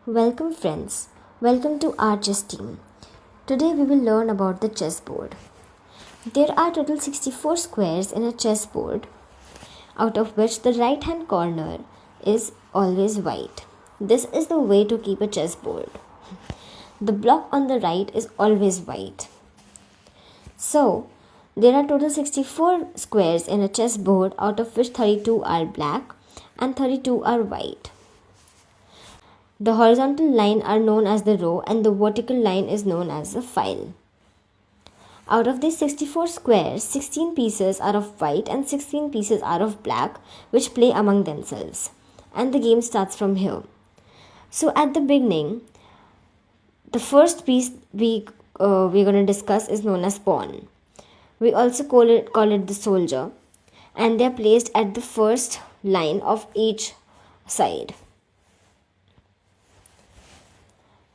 Welcome friends, welcome to our chess team. Today we will learn about the chessboard. There are total 64 squares in a chessboard, out of which the right hand corner is always white. This is the way to keep a chessboard. The block on the right is always white. So, there are total 64 squares in a chessboard, out of which 32 are black and 32 are white. The horizontal line are known as the row and the vertical line is known as the file. Out of these 64 squares, 16 pieces are of white and 16 pieces are of black, which play among themselves. And the game starts from here. So at the beginning, the first piece we're going to discuss is known as pawn. We also call it the soldier, and they are placed at the first line of each side.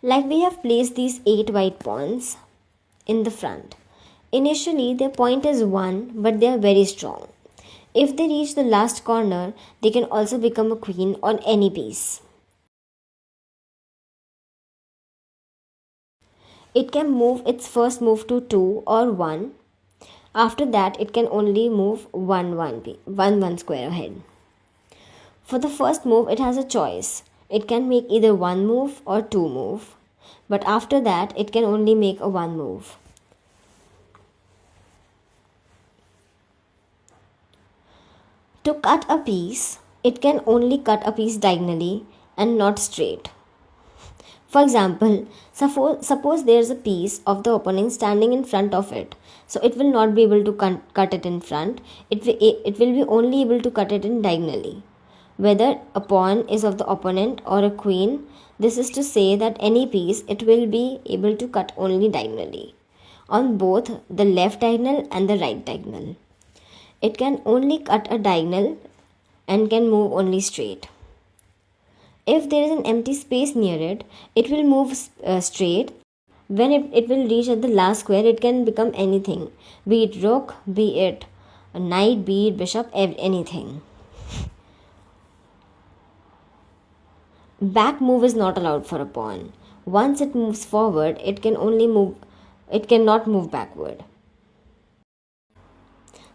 Like we have placed these 8 white pawns in the front. Initially, their point is 1, but they are very strong. If they reach the last corner, they can also become a queen on any piece. It can move its first move to 2 or 1. After that, it can only move 1 square ahead. For the first move, it has a choice. It can make either 1 move or 2 move. But after that, it can only make a 1 move. To cut a piece, it can only cut a piece diagonally and not straight. For example, suppose there is a piece of the opponent standing in front of it. So it will not be able to cut it in front. It will be only able to cut it in diagonally. Whether a pawn is of the opponent or a queen, this is to say that any piece it will be able to cut only diagonally, on both the left diagonal and the right diagonal. It can only cut a diagonal and can move only straight. If there is an empty space near it, it will move straight. When it will reach at the last square, it can become anything, be it rook, be it a knight, be it bishop, anything. Back move is not allowed for a pawn. Once it moves forward, it cannot move backward.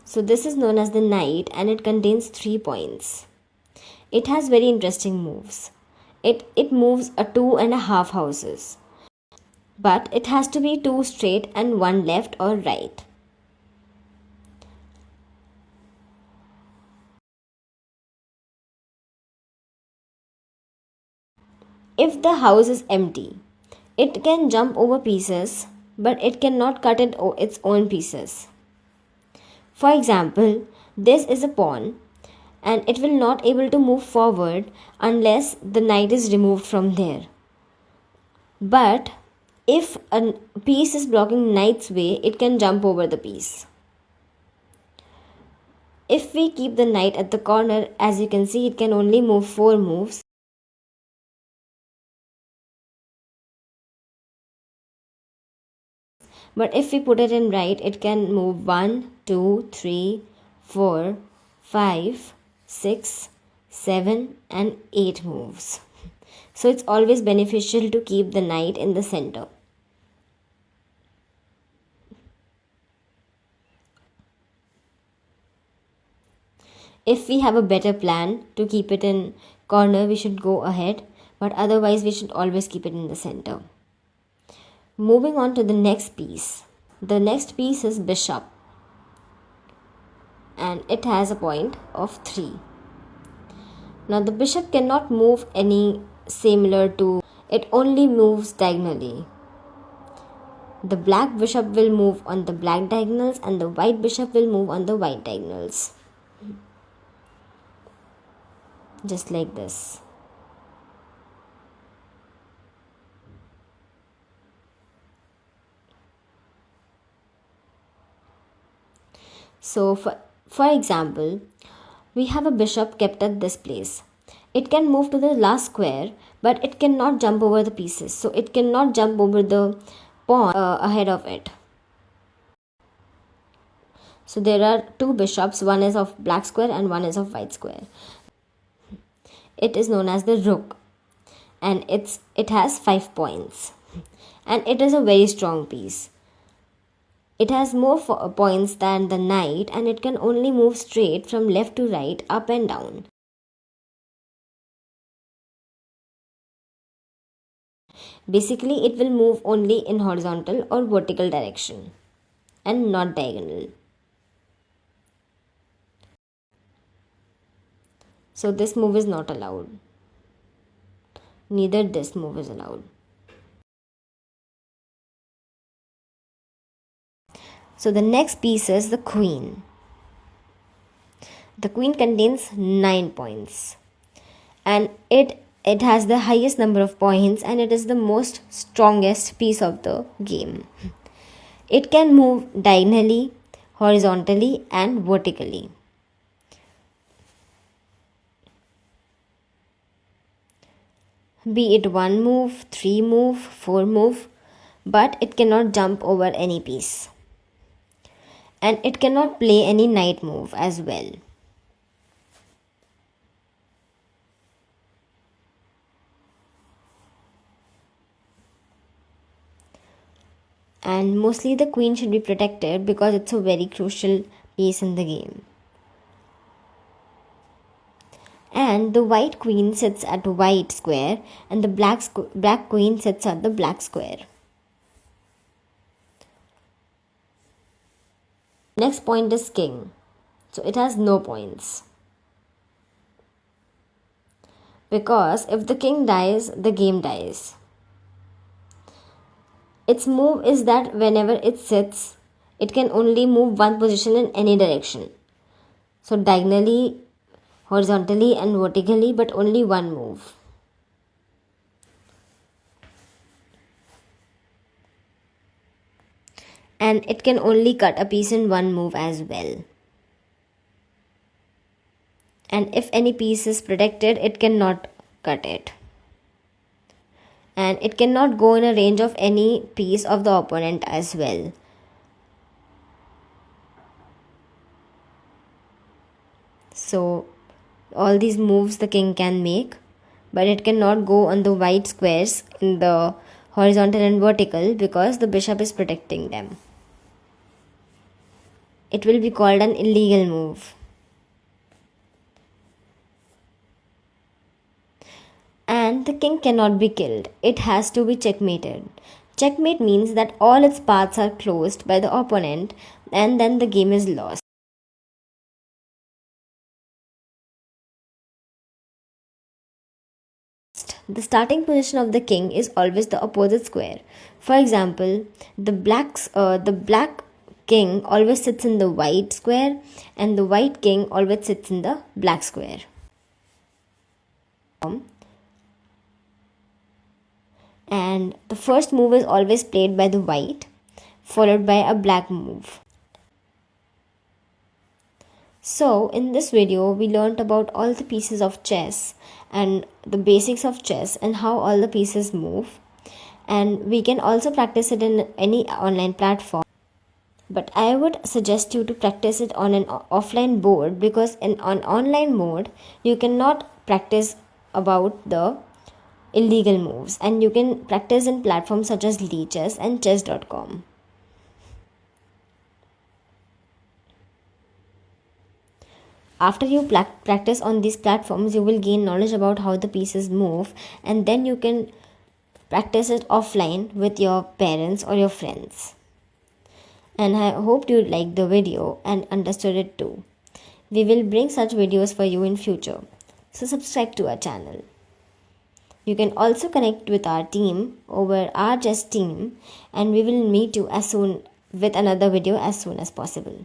So this is known as the knight and it contains 3 points. It has very interesting moves. It moves a 2.5 houses. But it has to be 2 straight and 1 left or right. If the house is empty, it can jump over pieces, but it cannot cut its own pieces. For example, this is a pawn and it will not able to move forward unless the knight is removed from there. But if a piece is blocking knight's way, it can jump over the piece. If we keep the knight at the corner, as you can see, it can only move 4 moves. But if we put it in right, it can move 1, 2, 3, 4, 5, 6, 7 and 8 moves. So it's always beneficial to keep the knight in the center. If we have a better plan to keep it in corner, we should go ahead, but otherwise we should always keep it in the center. Moving on to the next piece. The next piece is bishop and it has a point of 3. Now the bishop cannot move any similar to, it only moves diagonally. The black bishop will move on the black diagonals and the white bishop will move on the white diagonals. Just like this. So for example, we have a bishop kept at this place. It can move to the last square, but it cannot jump over the pieces. So it cannot jump over the pawn ahead of it. So there are 2 bishops, one is of black square and one is of white square. It is known as the rook. and it has 5 points, and it is a very strong piece. It has more points than the knight, and it can only move straight from left to right, up and down. Basically, it will move only in horizontal or vertical direction and not diagonal. So this move is not allowed. Neither this move is allowed. So the next piece is the queen. The queen contains 9 points, and it has the highest number of points, and it is the most strongest piece of the game. It can move diagonally, horizontally, and vertically. Be it 1 move, 3 move, 4 move, but it cannot jump over any piece. And it cannot play any knight move as well. And mostly the queen should be protected because it's a very crucial piece in the game. And the white queen sits at white square, and the black queen sits at the black square. Next point is king. So it has no points. Because if the king dies, the game dies. Its move is that whenever it sits, it can only move one position in any direction. So diagonally, horizontally, and vertically, but only one move. And it can only cut a piece in one move as well. And if any piece is protected, it cannot cut it. And it cannot go in a range of any piece of the opponent as well. So all these moves the king can make, but it cannot go on the white squares in the horizontal and vertical because the bishop is protecting them. It will be called an illegal move. And the king cannot be killed. It has to be checkmated. Checkmate means that all its paths are closed by the opponent, and then the game is lost. The starting position of the king is always the opposite square. For example, the black king always sits in the white square, and the white king always sits in the black square. And the first move is always played by the white, followed by a black move. So in this video we learnt about all the pieces of chess and the basics of chess and how all the pieces move, and we can also practice it in any online platform, but I would suggest you to practice it on an offline board, because on online mode you cannot practice about the illegal moves, and you can practice in platforms such as Lichess and chess.com. After you practice on these platforms, you will gain knowledge about how the pieces move, and then you can practice it offline with your parents or your friends. And I hope you liked the video and understood it too. We will bring such videos for you in future, so subscribe to our channel. You can also connect with our team over our chess team, and we will meet you as soon with another video as soon as possible.